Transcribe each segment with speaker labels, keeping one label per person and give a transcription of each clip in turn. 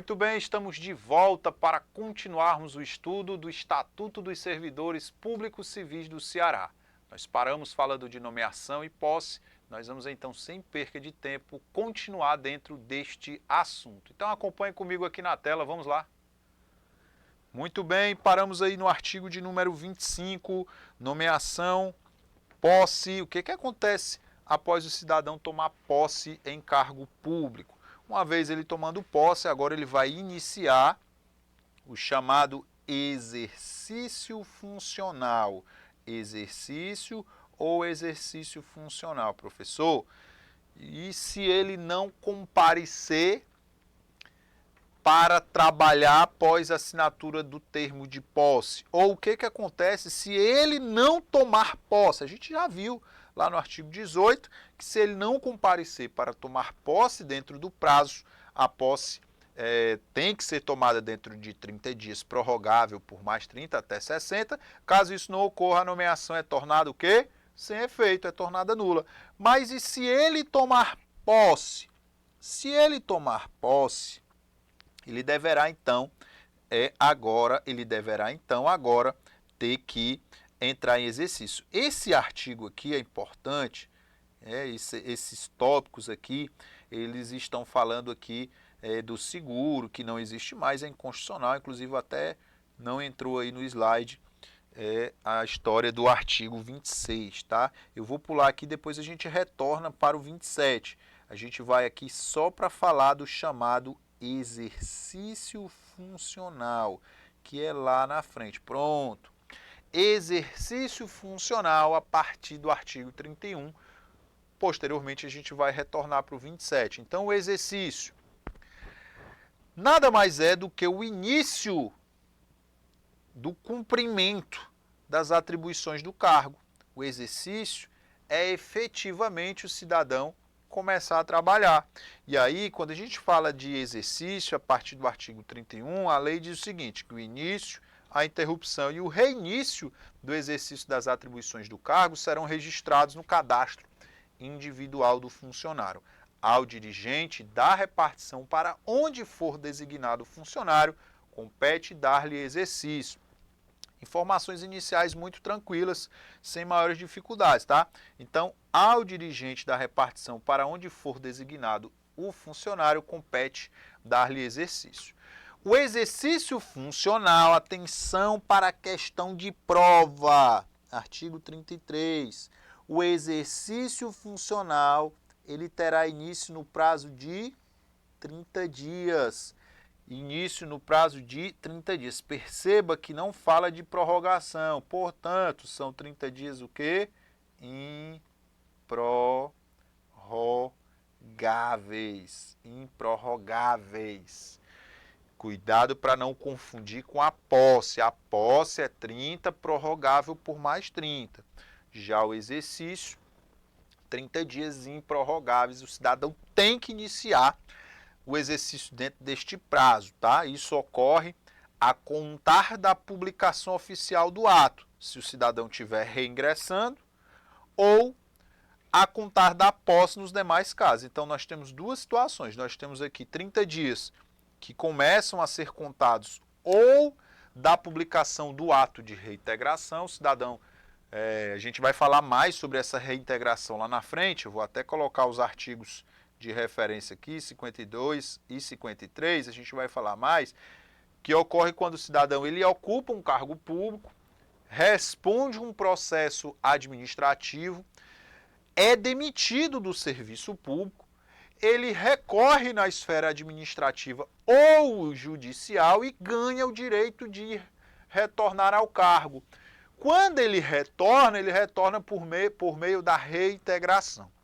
Speaker 1: Muito bem, estamos de volta para continuarmos o estudo do Estatuto dos Servidores Públicos Civis do Ceará. Nós paramos falando de nomeação e posse, nós vamos então, sem perca de tempo, continuar dentro deste assunto. Então acompanhe comigo aqui na tela, vamos lá. Muito bem, paramos aí no artigo de número 25, nomeação, posse. O que acontece após o cidadão tomar posse em cargo público? Uma vez ele tomando posse, agora ele vai iniciar o chamado exercício funcional. Exercício ou exercício funcional, professor? E se ele não comparecer para trabalhar após a assinatura do termo de posse? Ou o que acontece se ele não tomar posse? A gente já viu lá no artigo 18, que se ele não comparecer para tomar posse dentro do prazo, a posse tem que ser tomada dentro de 30 dias, prorrogável por mais 30 até 60. Caso isso não ocorra, a nomeação é tornada o quê? Sem efeito, é tornada nula. Mas e se ele tomar posse? Se ele tomar posse, ele deverá então agora ter que entrar em exercício. Esse artigo aqui é importante, esses tópicos aqui, eles estão falando aqui do seguro, que não existe mais, é inconstitucional, inclusive até não entrou aí no slide a história do artigo 26, tá? Eu vou pular aqui, depois a gente retorna para o 27. A gente vai aqui só para falar do chamado exercício funcional, que é lá na frente. Pronto. Exercício funcional a partir do artigo 31. Posteriormente a gente vai retornar para o 27. Então o exercício nada mais é do que o início do cumprimento das atribuições do cargo. O exercício é efetivamente o cidadão começar a trabalhar. E aí, quando a gente fala de exercício, a partir do artigo 31, a lei diz o seguinte, que o início, a interrupção e o reinício do exercício das atribuições do cargo serão registrados no cadastro individual do funcionário. Ao dirigente da repartição para onde for designado o funcionário, compete dar-lhe exercício. Informações iniciais muito tranquilas, sem maiores dificuldades, tá? Então, ao dirigente da repartição para onde for designado o funcionário, compete dar-lhe exercício. O exercício funcional, atenção para a questão de prova, artigo 33. O exercício funcional, ele terá início no prazo de 30 dias. Início no prazo de 30 dias. Perceba que não fala de prorrogação. Portanto, são 30 dias o quê? Improrrogáveis. Improrrogáveis. Cuidado para não confundir com a posse. A posse é 30, prorrogável por mais 30. Já o exercício, 30 dias improrrogáveis. O cidadão tem que iniciar o exercício dentro deste prazo, tá? Isso ocorre a contar da publicação oficial do ato, se o cidadão estiver reingressando, ou a contar da posse nos demais casos. Então, nós temos duas situações. Nós temos aqui 30 dias que começam a ser contados ou da publicação do ato de reintegração. O cidadão, a gente vai falar mais sobre essa reintegração lá na frente, eu vou até colocar os artigos de referência aqui, 52 e 53, a gente vai falar mais, que ocorre quando o cidadão ele ocupa um cargo público, responde um processo administrativo, é demitido do serviço público, ele recorre na esfera administrativa ou judicial e ganha o direito de retornar ao cargo. Quando ele retorna por meio da reintegração.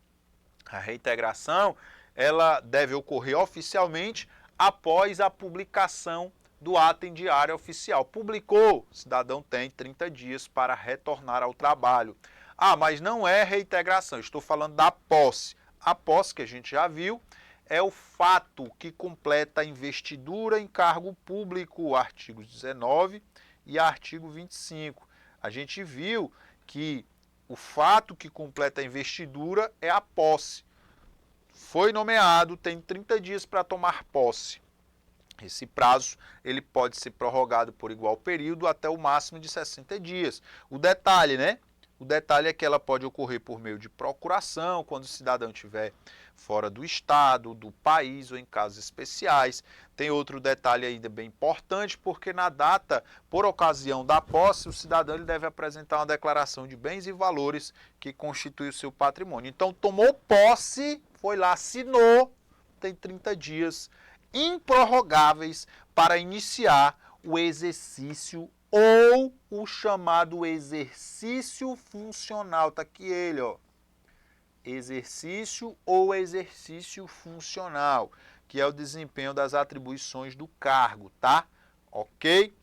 Speaker 1: A reintegração, ela deve ocorrer oficialmente após a publicação do ato em diário oficial. Publicou, o cidadão tem 30 dias para retornar ao trabalho. Ah, mas não é reintegração, estou falando da posse. A posse, que a gente já viu, é o fato que completa a investidura em cargo público, artigos 19 e artigo 25. A gente viu que o fato que completa a investidura é a posse. Foi nomeado, tem 30 dias para tomar posse. Esse prazo ele pode ser prorrogado por igual período até o máximo de 60 dias. O detalhe, né? O detalhe é que ela pode ocorrer por meio de procuração, quando o cidadão estiver fora do estado, do país ou em casos especiais. Tem outro detalhe ainda bem importante, porque na data, por ocasião da posse, o cidadão ele deve apresentar uma declaração de bens e valores que constitui o seu patrimônio. Então, tomou posse, foi lá, assinou, tem 30 dias improrrogáveis para iniciar o exercício ou o chamado exercício funcional. Tá aqui ele, ó. Exercício ou exercício funcional, que é o desempenho das atribuições do cargo, tá? Ok?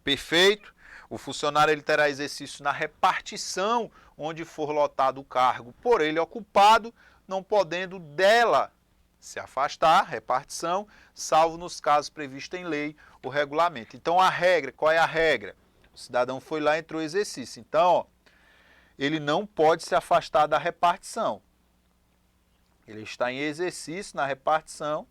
Speaker 1: Perfeito? O funcionário ele terá exercício na repartição onde for lotado o cargo por ele ocupado, não podendo dela se afastar, repartição, salvo nos casos previstos em lei ou regulamento. Então, a regra, qual é a regra? O cidadão foi lá e entrou em exercício. Então, ó, ele não pode se afastar da repartição. Ele está em exercício na repartição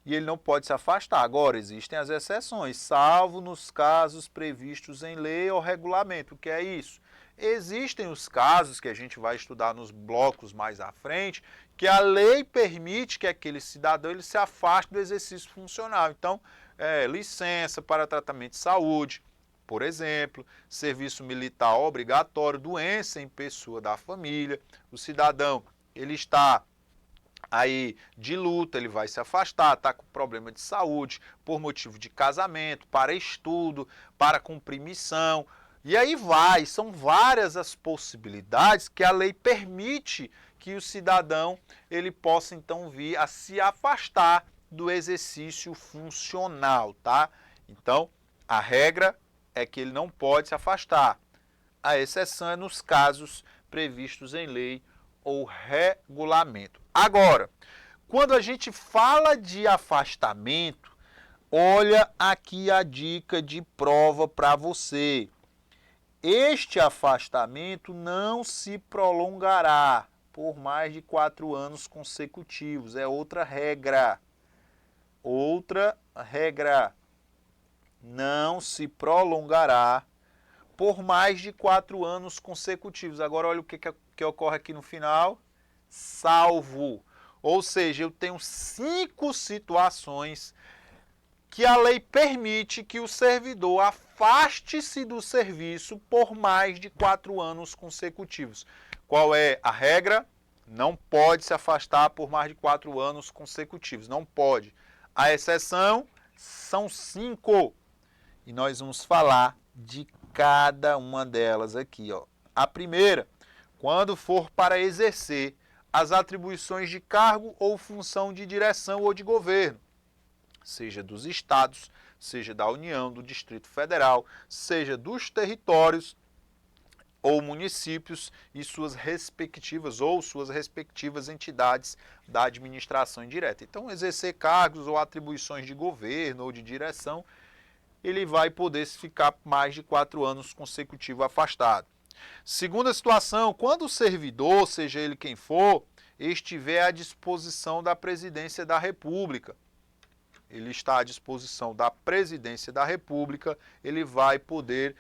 Speaker 1: e ele não pode se afastar. Agora, existem as exceções, salvo nos casos previstos em lei ou regulamento. O que é isso? Existem os casos que a gente vai estudar nos blocos mais à frente, que a lei permite que aquele cidadão ele se afaste do exercício funcional. Então, licença para tratamento de saúde, por exemplo, serviço militar obrigatório, doença em pessoa da família, o cidadão ele está aí de luta, ele vai se afastar, está com problema de saúde, por motivo de casamento, para estudo, para cumprir missão. E aí vai, são várias as possibilidades que a lei permite que o cidadão ele possa então vir a se afastar do exercício funcional, tá? Então, a regra é que ele não pode se afastar. A exceção é nos casos previstos em lei ou regulamento. Agora, quando a gente fala de afastamento, olha aqui a dica de prova para você. Este afastamento não se prolongará por mais de 4 anos consecutivos. É outra regra. Outra regra. Não se prolongará por mais de 4 anos consecutivos. Agora, olha o que ocorre aqui no final. Salvo. Ou seja, eu tenho 5 situações que a lei permite que o servidor afaste-se do serviço por mais de 4 anos consecutivos. Qual é a regra? Não pode se afastar por mais de 4 anos consecutivos. Não pode. A exceção são 5. E nós vamos falar de cada uma delas aqui, ó. A primeira, quando for para exercer as atribuições de cargo ou função de direção ou de governo, seja dos estados, seja da União, do Distrito Federal, seja dos territórios ou municípios e suas respectivas entidades da administração indireta. Então, exercer cargos ou atribuições de governo ou de direção, ele vai poder ficar mais de 4 anos consecutivos afastado. Segunda situação, quando o servidor, seja ele quem for, estiver à disposição da Presidência da República, ele está à disposição da Presidência da República, ele vai poder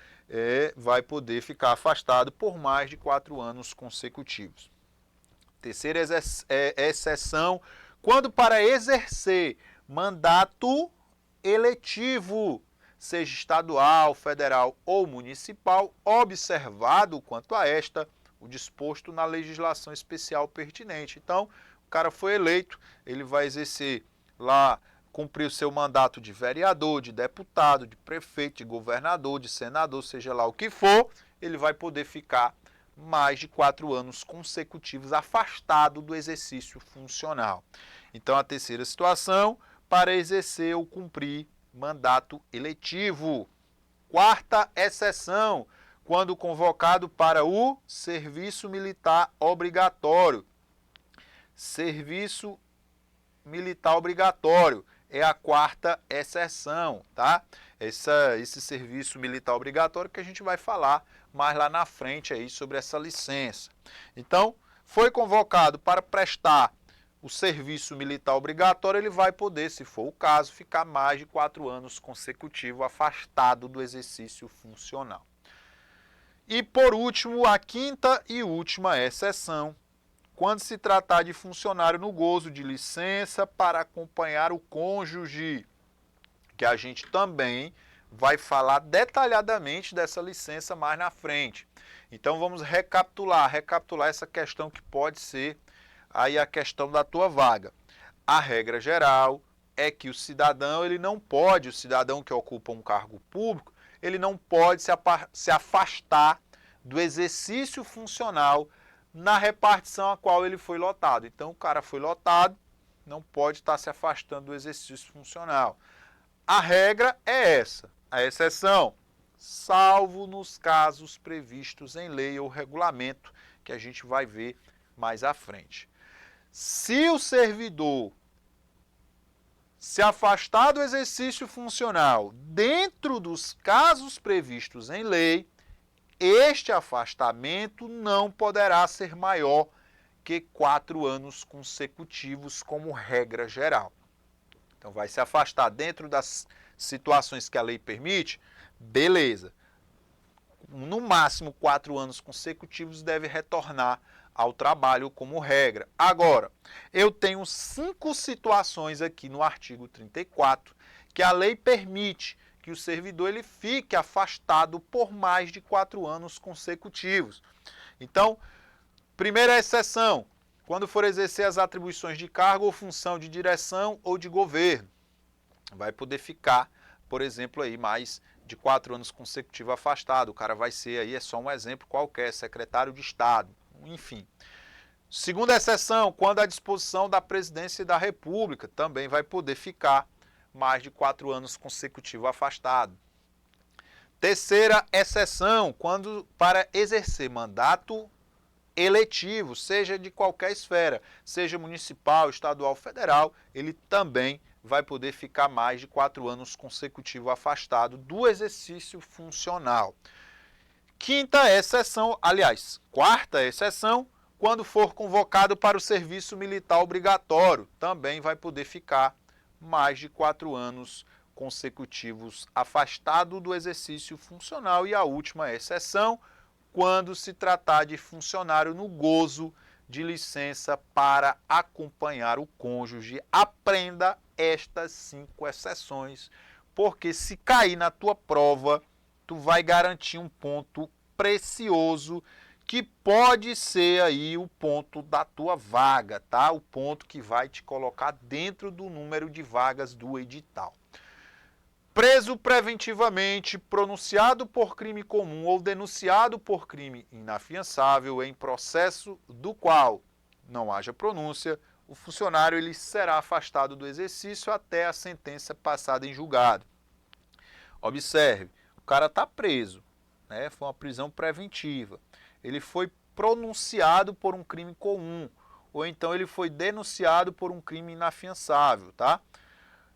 Speaker 1: ficar afastado por mais de 4 anos consecutivos. Terceira exceção, quando para exercer mandato eletivo, seja estadual, federal ou municipal, observado quanto a esta o disposto na legislação especial pertinente. Então, o cara foi eleito, ele vai exercer lá, cumprir o seu mandato de vereador, de deputado, de prefeito, de governador, de senador, seja lá o que for, ele vai poder ficar mais de 4 anos consecutivos afastado do exercício funcional. Então, a terceira situação, para exercer ou cumprir mandato eletivo. Quarta exceção, quando convocado para o serviço militar obrigatório. Serviço militar obrigatório é a quarta exceção, tá? Esse serviço militar obrigatório que a gente vai falar mais lá na frente aí sobre essa licença. Então, foi convocado para prestar o serviço militar obrigatório, ele vai poder, se for o caso, ficar mais de 4 anos consecutivos afastado do exercício funcional. E por último, a quinta e última exceção, quando se tratar de funcionário no gozo de licença para acompanhar o cônjuge, que a gente também vai falar detalhadamente dessa licença mais na frente. Então vamos recapitular essa questão que pode ser aí a questão da tua vaga. A regra geral é que o cidadão o cidadão que ocupa um cargo público, ele não pode se afastar do exercício funcional na repartição a qual ele foi lotado. Então o cara foi lotado, não pode estar se afastando do exercício funcional. A regra é essa. A exceção, salvo nos casos previstos em lei ou regulamento, que a gente vai ver mais à frente. Se o servidor se afastar do exercício funcional dentro dos casos previstos em lei, este afastamento não poderá ser maior que 4 anos consecutivos como regra geral. Então vai se afastar dentro das situações que a lei permite, beleza. No máximo 4 anos consecutivos deve retornar ao trabalho como regra. Agora, eu tenho 5 situações aqui no artigo 34 que a lei permite que o servidor ele fique afastado por mais de 4 anos consecutivos. Então, primeira exceção, quando for exercer as atribuições de cargo ou função de direção ou de governo, vai poder ficar, por exemplo, aí mais de 4 anos consecutivos afastado. O cara vai ser aí, é só um exemplo qualquer, secretário de Estado, enfim. Segunda exceção, quando à disposição da presidência da República, também vai poder ficar mais de 4 anos consecutivos afastado. Terceira exceção, quando para exercer mandato eletivo, seja de qualquer esfera, seja municipal, estadual, federal, ele também vai poder ficar mais de 4 anos consecutivos afastado do exercício funcional. Quinta exceção, aliás, quarta exceção, quando for convocado para o serviço militar obrigatório, também vai poder ficar mais de 4 anos consecutivos afastado do exercício funcional. E a última exceção, quando se tratar de funcionário no gozo de licença para acompanhar o cônjuge. Aprenda estas 5 exceções, porque se cair na tua prova, tu vai garantir um ponto precioso que pode ser aí o ponto da tua vaga, tá? O ponto que vai te colocar dentro do número de vagas do edital. Preso preventivamente, pronunciado por crime comum ou denunciado por crime inafiançável em processo do qual não haja pronúncia, o funcionário ele será afastado do exercício até a sentença passada em julgado. Observe, o cara está preso, né? Foi uma prisão preventiva. Ele foi pronunciado por um crime comum, ou então ele foi denunciado por um crime inafiançável, tá?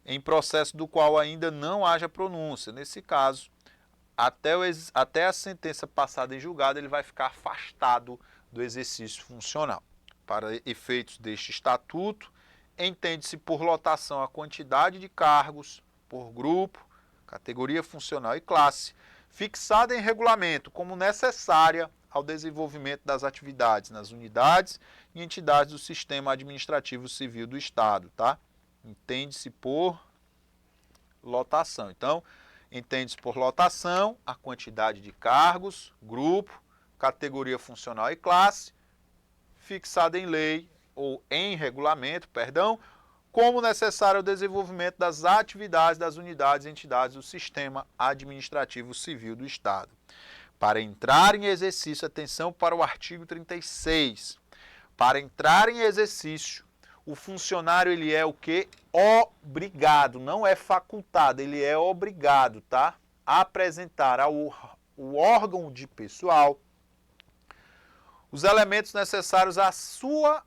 Speaker 1: Em processo do qual ainda não haja pronúncia. Nesse caso, até a sentença passada em julgado, ele vai ficar afastado do exercício funcional. Para efeitos deste estatuto, entende-se por lotação a quantidade de cargos por grupo, categoria funcional e classe, fixada em regulamento como necessária ao desenvolvimento das atividades nas unidades e entidades do sistema administrativo civil do Estado, tá? Entende-se por lotação. Então, entende-se por lotação a quantidade de cargos, grupo, categoria funcional e classe, fixada em lei ou em regulamento, como necessário ao desenvolvimento das atividades das unidades e entidades do sistema administrativo civil do Estado. Para entrar em exercício, atenção para o artigo 36. Para entrar em exercício, o funcionário ele é o quê? Obrigado, não é facultado, ele é obrigado, tá? A apresentar ao órgão de pessoal os elementos necessários à sua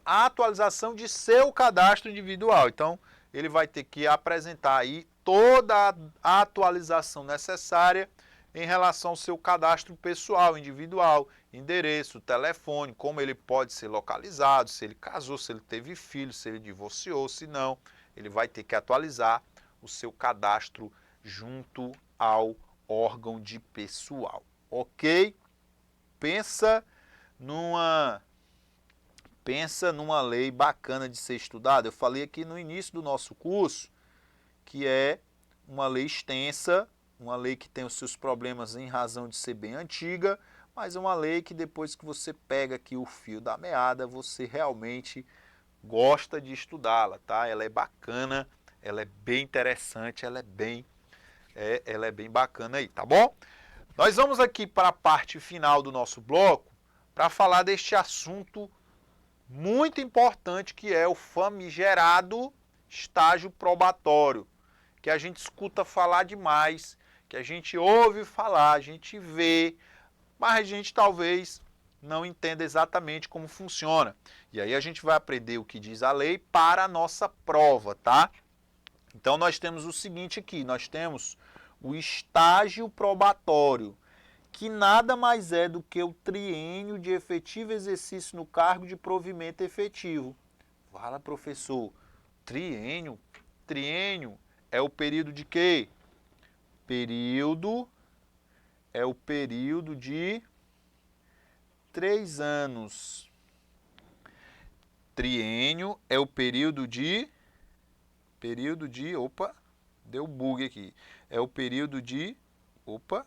Speaker 1: atualização de seu cadastro individual. Então, ele vai ter que apresentar aí toda a atualização necessária em relação ao seu cadastro pessoal, individual, endereço, telefone, como ele pode ser localizado, se ele casou, se ele teve filho, se ele divorciou, se não, ele vai ter que atualizar o seu cadastro junto ao órgão de pessoal, ok? Pensa numa lei bacana de ser estudada. Eu falei aqui no início do nosso curso que é uma lei extensa, uma lei que tem os seus problemas em razão de ser bem antiga, mas é uma lei que depois que você pega aqui o fio da meada, você realmente gosta de estudá-la, tá? Ela é bacana, ela é bem interessante, ela é bem bacana aí, tá bom? Nós vamos aqui para a parte final do nosso bloco para falar deste assunto muito importante que é o famigerado estágio probatório, que a gente escuta falar demais, que a gente ouve falar, a gente vê, mas a gente talvez não entenda exatamente como funciona. E aí a gente vai aprender o que diz a lei para a nossa prova, tá? Então nós temos o seguinte aqui, nós temos o estágio probatório, que nada mais é do que o triênio de efetivo exercício no cargo de provimento efetivo. Fala, professor, triênio? Triênio é o período de quê? É o período de 3 anos. Triênio é o período de... Opa, deu bug aqui. É o período de... Opa,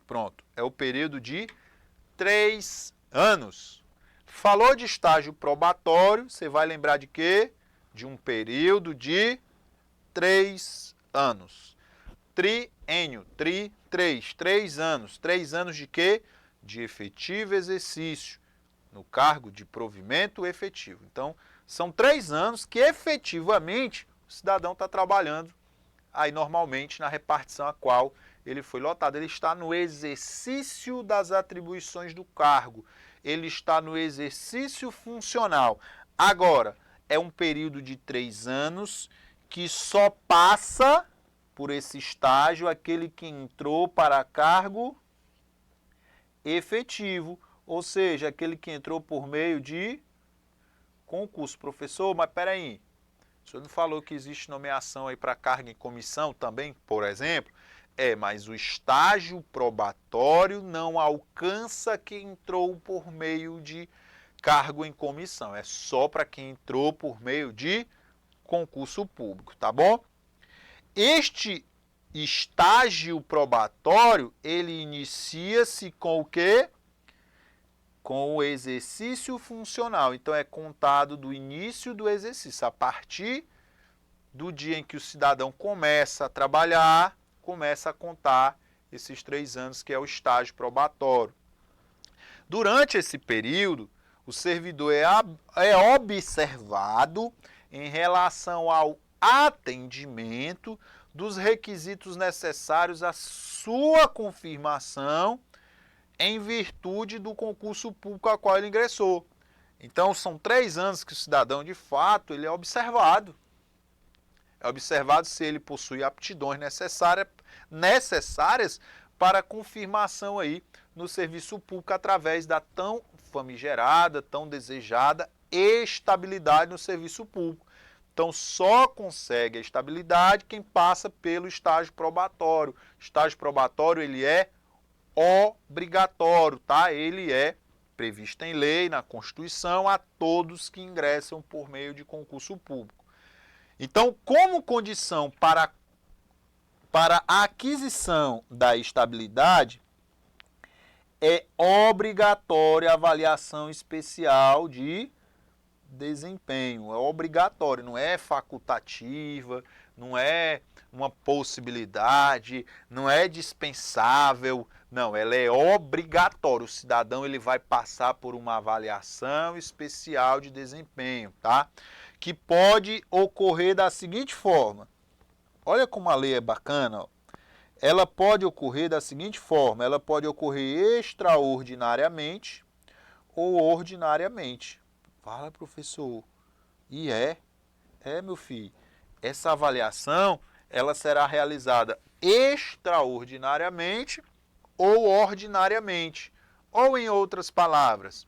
Speaker 1: pronto. É o período de 3 anos. Falou de estágio probatório, você vai lembrar de quê? De um período de 3 anos. Triênio, 3 anos. 3 anos de quê? De efetivo exercício no cargo de provimento efetivo. Então, são 3 anos que efetivamente o cidadão está trabalhando aí normalmente na repartição a qual ele foi lotado. Ele está no exercício das atribuições do cargo. Ele está no exercício funcional. Agora, é um período de 3 anos que só passa por esse estágio aquele que entrou para cargo efetivo, ou seja, aquele que entrou por meio de concurso. Professor, mas peraí, o senhor não falou que existe nomeação aí para cargo em comissão também, por exemplo? Mas o estágio probatório não alcança quem entrou por meio de cargo em comissão. É só para quem entrou por meio de concurso público, tá bom? Este estágio probatório, ele inicia-se com o quê? Com o exercício funcional. Então, é contado do início do exercício. A partir do dia em que o cidadão começa a trabalhar, começa a contar esses 3 anos, que é o estágio probatório. Durante esse período, o servidor é observado em relação ao atendimento dos requisitos necessários à sua confirmação em virtude do concurso público a qual ele ingressou. Então, são 3 anos que o cidadão, de fato, ele é observado. É observado se ele possui aptidões necessárias para confirmação aí no serviço público através da tão famigerada, tão desejada estabilidade no serviço público. Então, só consegue a estabilidade quem passa pelo estágio probatório. O estágio probatório, ele é obrigatório, tá? Ele é previsto em lei, na Constituição, a todos que ingressam por meio de concurso público. Então, como condição para a aquisição da estabilidade, é obrigatória a avaliação especial de desempenho. É obrigatório, não é facultativa, não é uma possibilidade, não é dispensável, não, ela é obrigatória. O cidadão ele vai passar por uma avaliação especial de desempenho, tá? Que pode ocorrer da seguinte forma. Olha como a lei é bacana, ó. Ela pode ocorrer da seguinte forma, ela pode ocorrer extraordinariamente ou ordinariamente. Fala, professor. E meu filho. Essa avaliação, ela será realizada extraordinariamente ou ordinariamente. Ou, em outras palavras,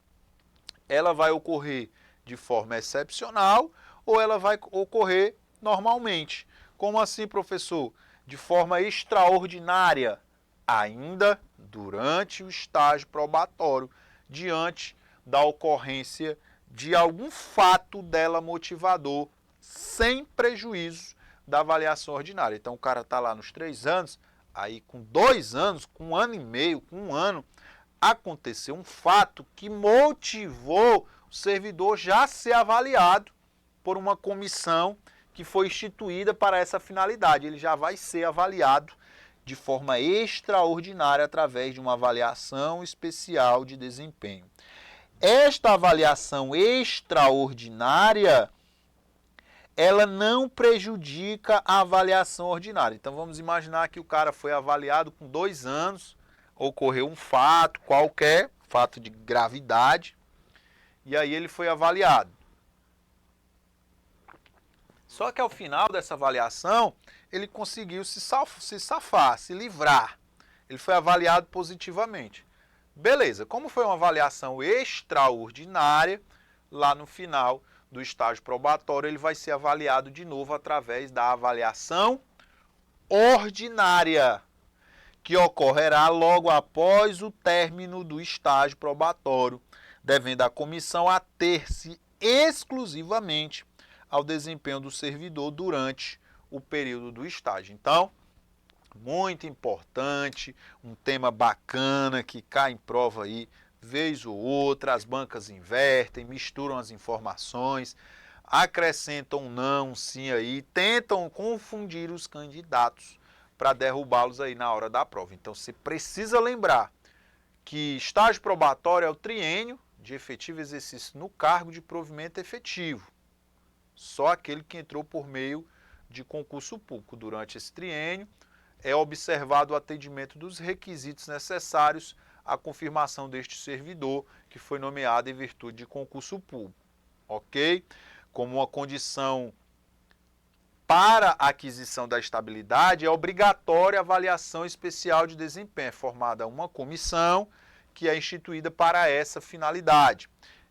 Speaker 1: ela vai ocorrer de forma excepcional ou ela vai ocorrer normalmente. Como assim, professor? De forma extraordinária, ainda durante o estágio probatório, diante da ocorrência de algum fato dela motivador, sem prejuízo da avaliação ordinária. Então, o cara está lá nos 3 anos, aí com 2 anos, com 1 ano e meio, com 1 ano, aconteceu um fato que motivou o servidor já a ser avaliado por uma comissão que foi instituída para essa finalidade. Ele já vai ser avaliado de forma extraordinária através de uma avaliação especial de desempenho. Esta avaliação extraordinária, ela não prejudica a avaliação ordinária. Então vamos imaginar que o cara foi avaliado com 2 anos, ocorreu um fato qualquer, fato de gravidade, e aí ele foi avaliado. Só que ao final dessa avaliação, ele conseguiu se safar, se livrar. Ele foi avaliado positivamente. Beleza, como foi uma avaliação extraordinária, lá no final do estágio probatório, ele vai ser avaliado de novo através da avaliação ordinária, que ocorrerá logo após o término do estágio probatório, devendo a comissão ater-se exclusivamente ao desempenho do servidor durante o período do estágio. Então, muito importante, um tema bacana que cai em prova aí, vez ou outra, as bancas invertem, misturam as informações, acrescentam um não, um sim aí, tentam confundir os candidatos para derrubá-los aí na hora da prova. Então, você precisa lembrar que estágio probatório é o triênio de efetivo exercício no cargo de provimento efetivo. Só aquele que entrou por meio de concurso público. Durante esse triênio, é observado o atendimento dos requisitos necessários à confirmação deste servidor, que foi nomeado em virtude de concurso público. Ok? Como uma condição para a aquisição da estabilidade, é obrigatória a avaliação especial de desempenho. É formada uma comissão que é instituída para essa finalidade.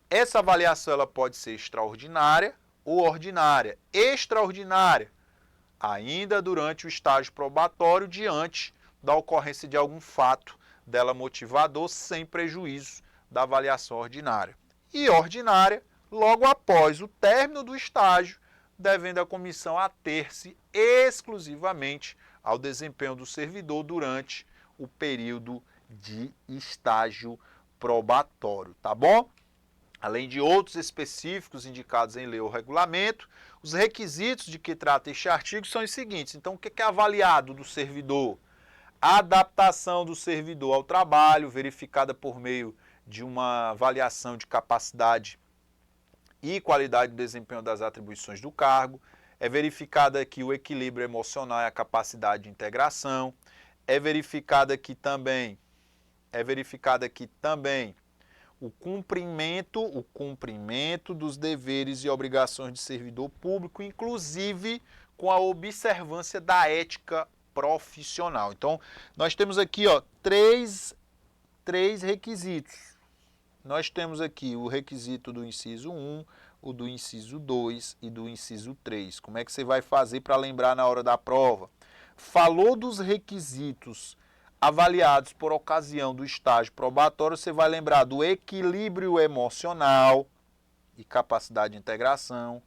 Speaker 1: Essa avaliação ela pode ser extraordinária ou ordinária. Extraordinária, ainda durante o estágio probatório, diante da ocorrência de algum fato dela motivador, sem prejuízo da avaliação ordinária. E ordinária, logo após o término do estágio, devendo a comissão ater-se exclusivamente ao desempenho do servidor durante o período de estágio probatório, tá bom? Além de outros específicos indicados em lei ou regulamento, os requisitos de que trata este artigo são os seguintes. Então, o que é avaliado do servidor? A adaptação do servidor ao trabalho, verificada por meio de uma avaliação de capacidade e qualidade de desempenho das atribuições do cargo. É verificada aqui o equilíbrio emocional e a capacidade de integração. É verificada aqui também o cumprimento dos deveres e obrigações de servidor público, inclusive com a observância da ética profissional. Então, nós temos aqui três requisitos. Nós temos aqui o requisito do inciso 1, o do inciso 2 e do inciso 3. Como é que você vai fazer para lembrar na hora da prova? Falou dos requisitos avaliados por ocasião do estágio probatório, você vai lembrar do equilíbrio emocional e capacidade de integração,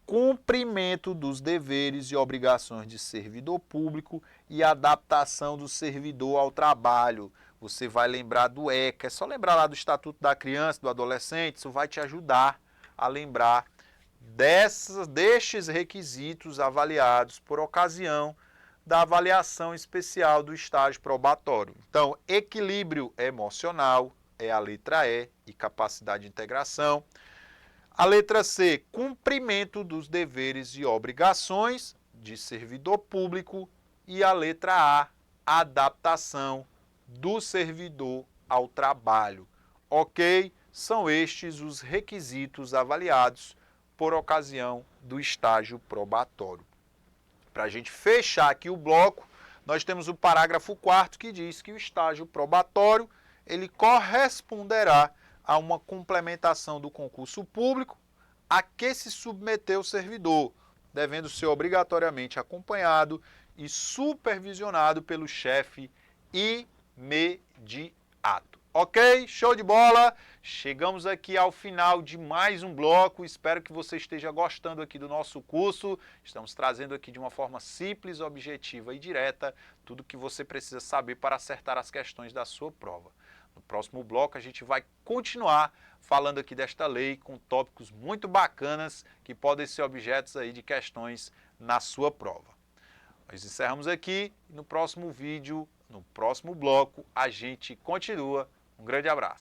Speaker 1: cumprimento dos deveres e obrigações de servidor público e adaptação do servidor ao trabalho. Você vai lembrar do ECA, é só lembrar lá do Estatuto da Criança, do Adolescente, isso vai te ajudar a lembrar destes requisitos avaliados por ocasião da avaliação especial do estágio probatório. Então, equilíbrio emocional é a letra E e capacidade de integração. A letra C, cumprimento dos deveres e obrigações de servidor público. E a letra A, adaptação do servidor ao trabalho. Ok? São estes os requisitos avaliados por ocasião do estágio probatório. Para a gente fechar aqui o bloco, nós temos o parágrafo 4º que diz que o estágio probatório ele corresponderá a uma complementação do concurso público a que se submeteu o servidor, devendo ser obrigatoriamente acompanhado e supervisionado pelo chefe imediato. Ok? Show de bola! Chegamos aqui ao final de mais um bloco. Espero que você esteja gostando aqui do nosso curso. Estamos trazendo aqui de uma forma simples, objetiva e direta tudo o que você precisa saber para acertar as questões da sua prova. No próximo bloco a gente vai continuar falando aqui desta lei com tópicos muito bacanas que podem ser objetos aí de questões na sua prova. Nós encerramos aqui e no próximo vídeo, no próximo bloco, a gente continua. Um grande abraço.